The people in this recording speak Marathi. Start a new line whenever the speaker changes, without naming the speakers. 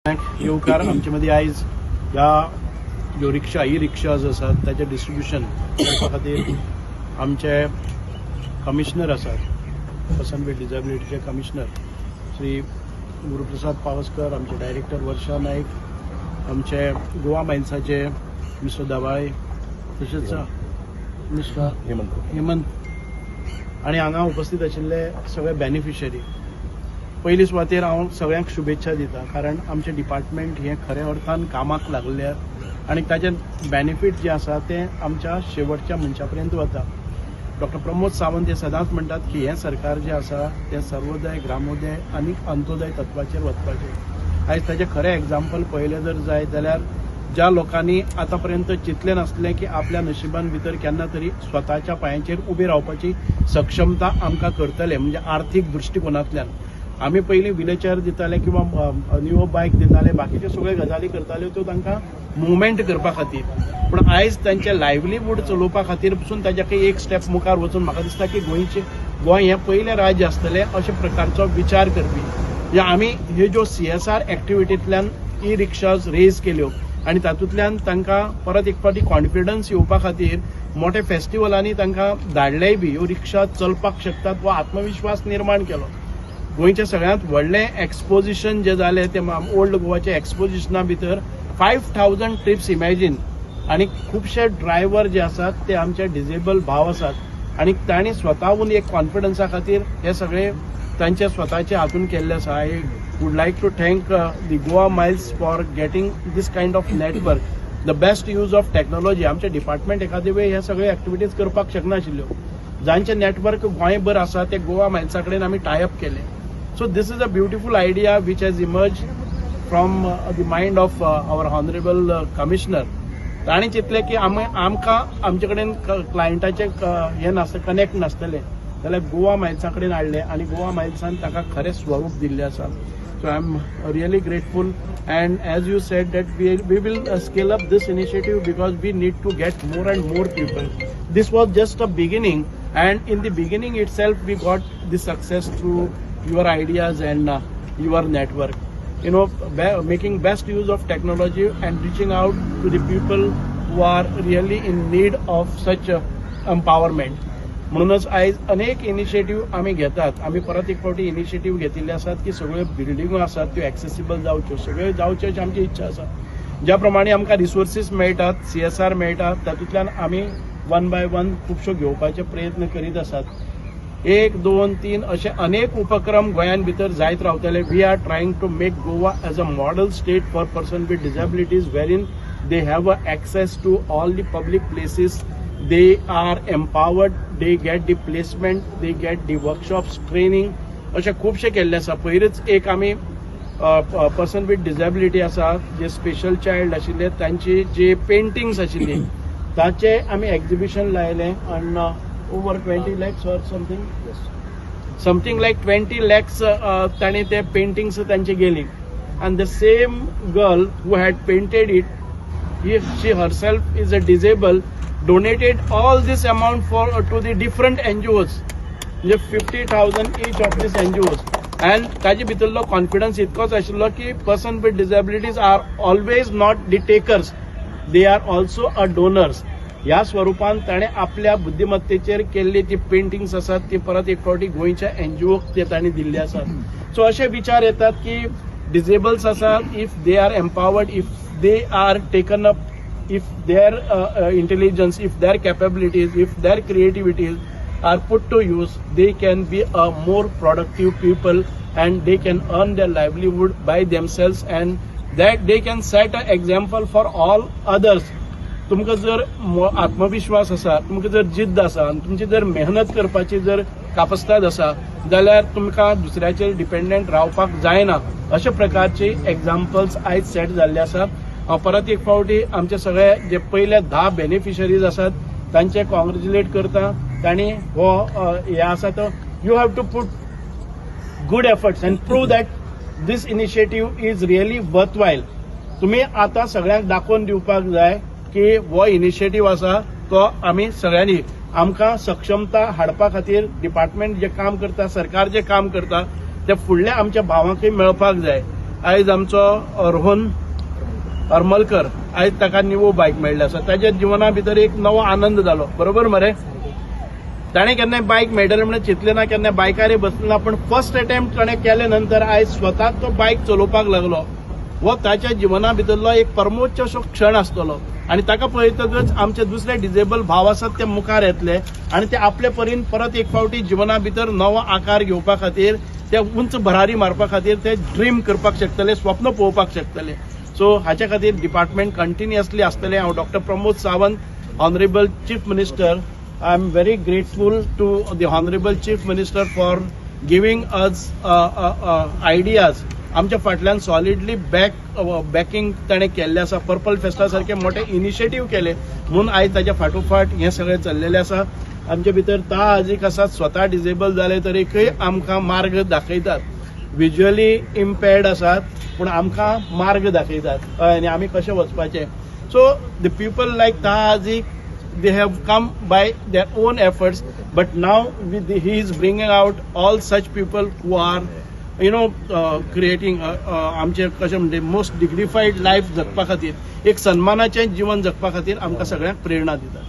येवकार आमचे मदीं आयज ह्या ज्यो रिक्षा ई रिक्षाज आसात ताचें डिस्ट्रिब्युशन करपा खातीर आमचे कमिशनर आसात पर्सन विथ डिसेबिलिटीचे कमिशनर श्री गुरुप्रसाद पावसकर, आमचे डायरेक्टर वर्षा नायक, आमचे गोवा मायन्साचे मिस्टर दवाळे, तशेंच मिस्टर हेमंत आनी हांगा उपस्थित आशिल्ले सगळे बेनिफिशरी. पयली सुवातेर हांव सगळ्यांक शुभेच्छा दिता, कारण आमचें डिपार्टमेंट हें खऱ्या अर्थान कामाक लागल्या आनी ताचें बेनिफीट जें आसा तें आमच्या शेवटच्या मनशा पर्यंत वता. डॉक्टर प्रमोद सावंत हे सदांच म्हणटात की हें सरकार जें आसा तें सर्वोदय, ग्रामोदय आनी अंत्योदय तत्वाचेर वचपाचें. आयज ताचें खरें एग्जाम्पल पळयलें जर जायत जाल्यार ज्या लोकांनी आतां पर्यंत चिंतलें नासलें की आपल्या नशिबान भितर केन्ना तरी स्वताच्या पांयाचेर उबी रावपाची सक्षमता आमकां करतले, म्हणजे आर्थीक दृश्टिकोनांतल्यान. आमी पयलीं व्हिलचेअर दिताले किंवा न्यू बायक दिताले, बाकीच्यो सगळ्यो गजाली करताल्यो त्यो तांकां मुवमेंट करपा खातीर. पूण आयज तांचे लायव्हलीहूड चलोवपा खातीर पसून ताच्याकय एक स्टेप मुखार वचून म्हाका दिसता की गोंय हें पयलें राज्य आसतलें अशा प्रकारचो विचार करपी. म्हणजे आमी ह्यो ज्यो CSR एक्टिविटींतल्यान ई रिक्षाज रेज केल्यो आनी तातूंतल्यान तांकां परत एक फावटी कॉन्फिडन्स येवपा खातीर मोठ्या फेस्टिवलांनी तांकां धाडलेय बी. ह्यो रिक्षा चलपाक शकतात वो आत्मविश्वास निर्माण केलो. गोंयचें सगळ्यांत व्हडलें एक्सपोजिशन जें जालें तें ओल्ड गोवाच्या एक्सपोजिशना भितर 5000 ट्रिप्स इमॅजिन, आनी खुबशे ड्रायव्हर जे आसात ते आमचे डिजेबल भाव आसात आनी तांणी स्वताहून एक कॉन्फिडन्सा खातीर हे सगळे तांचे स्वताचे हातून केल्ले आसा. I would like to thank the Goa miles for getting this kind of network, the best use of technology. आमचे डिपार्टमेंट एखादे वेळ हे सगळे एक्टिविटीज करपाक शकनाशिल्ल्यो. जांचे नेटवर्क गोंयभर आसा ते गोवा मायल्सा कडेन आमी टायअप केले. So this is a beautiful idea which has emerged from the mind of our honorable commissioner. ताणी चिंतलें की आमकां आमचे कडेन क्लायंटाचे हें नासता, कनेक्ट नासतलें जाल्यार गोवा मायल्सा कडेन हाडलें आनी गोवा मायल्सान ताका खरें स्वरूप दिल्लें आसा. So I am really grateful, and as you said that we will scale up this initiative because we need to get more and more people. This was just a beginning, and in the beginning itself we got the success through your ideas and your network. You know, making best use of technology and reaching out to the people who are really in need of such empowerment. म्हणूनच आयज अनेक इनिशिएटिव्ह आमी घेतात. आमी परत एक फावटी इनिशिएटिव्ह घेतिल्ले आसात की सगळ्यो बिल्डिंगो आसात त्यो एक्सेसिबल जावच्यो, सगळ्यो जावच्यो अशी आमची इच्छा आसा. ज्या प्रमाणे आमकां रिसोर्सीस मेळटात, CSR मेळटा, तातूंतल्यान आमी 1 by 1 खुबश्यो घेवपाचे प्रयत्न करीत आसात. 1, 2, 3 असे अनेक उपक्रम गोंयान भितर जायत रावतले. We are trying to make Goa as a model state for person with disabilities, वेरीन they have access to all the public places, they are empowered, they get the placement, they get the workshops, training. अशें खुबशें केल्लें आसा. पयलींच एक आमी पर्सन विथ डिसेबिलिटी आसा, जे स्पेशल चायल्ड आशिल्ले, तांची जे पेंटिंग्स आशिल्ली ताचे आमी एक्झिबिशन लायलें. आनी over 20 lakhs or something? Yes. Something like 20 lakhs ताणी ते पेंटिंग्स तांचे गेली. And the same girl who had painted it, she herself is a disabled, donated all this amount to the different NGOs, म्हणजे 50,000 each of these NGOs. And ताजे भितरलो कॉन्फिडन्स इतकोच आशिल्लो की person with disabilities are always not the takers, they are also a donors. ह्या स्वरूपान ताणें आपल्या बुद्धिमत्तेचेर केल्ली ती पेंटिंग्स आसात ती परत एक फावटी गोंयच्या NGOक ते तांणी दिल्ले आसात. सो अशे विचार येतात की डिसेबल्स आसात, if they are empowered, if they are taken up, if their intelligence, if their capabilities, if their creativities are put to use, they can be a more productive people and they can earn their livelihood by themselves, and that they can set an example for all others. तुमकां जर आत्मविश्वास आसा, तुमकां जर जिद्द आसा आनी तुमची जर मेहनत करपाची जर कापस्ताद आसा जाल्यार तुमकां दुसऱ्याचेर डिपेंडंट रावपाक जायना. अशा प्रकारचे एक्झाम्पल्स आयज सेट जाल्ले आसात. हांव परत एक फावटी आमचे सगळे जे पयले 10 बेनिफिशरीज आसात तांचे कॉंग्रॅच्युलेट करता. तांणी हो हे आसा तो you have to put good efforts and prove that this initiative is really worthwhile. तुमी आतां सगळ्यांक दाखोवन दिवपाक जाय की हो इनिशिएटिव्ह आसा तो आमी सगळ्यांनी, आमकां सक्षमता हाडपा खातीर डिपार्टमेंट जे काम करता, सरकार जे काम करता ते फुडल्या आमच्या भावांकय मेळपाक जाय. आयज आमचो रोहन हरमलकर आयज ताका निवो बायक मेळ्ळी आसा. ताच्या जिवना भितर एक नवो आनंद जालो. बरोबर मरे? ताणें केन्नाय बायक मेळटलें म्हणून चिंतलें ना, केन्ना बायकारे बसलें ना, पण फर्स्ट अटेम्प्ट ताणें केले नंतर आयज स्वताक तो बायक चलोवपाक लागलो. हो ताच्या जिवना भितरलो एक परमोच्च असो क्षण आसतलो आणि ताका पळयतकच आमचे दुसरे डिजेबल भाव आसात ते मुखार येतले आणि ते आपले परीन परत एक फावटी जिवना भितर नवो आकार घेवपा खातीर, ते उंच भरारी मारपा खातीर ते ड्रीम करपाक शकतले, स्वप्न पळोवपाक शकतले. सो हाच्या खातीर डिपार्टमेंट कंटिन्युअसली आसतले. हांव doctor Pramod Sawant, honourable chief minister, I am very grateful to the Honorable Chief Minister for giving us ideas. आमच्या फाटल्यान सॉलिडली बॅकिंग ताणें केल्लें आसा. पर्पल फेस्टा सारखे मोठे इनिशिएटीव केले म्हणून आयज ताच्या फाटोफाट हें सगळें चल्लेलें आसा. आमचे भितर ता आजीक आसात, स्वता डिजेबल जाले तरीकय आमकां मार्ग दाखयतात. विज्युअली इम्पेर्ड आसात पूण आमकां मार्ग दाखयतात आनी आमी कशें वचपाचें. सो द पीपल लायक ता आजीक, they have come by their own efforts, but now he is bringing out all such people who are creating आमचे कशें म्हणजे मोस्ट डिग्निफाईड लायफ जगपा खातीर, एक सन्मानाचें जीवन जगपा खातीर आमकां सगळ्यांक प्रेरणा दिता.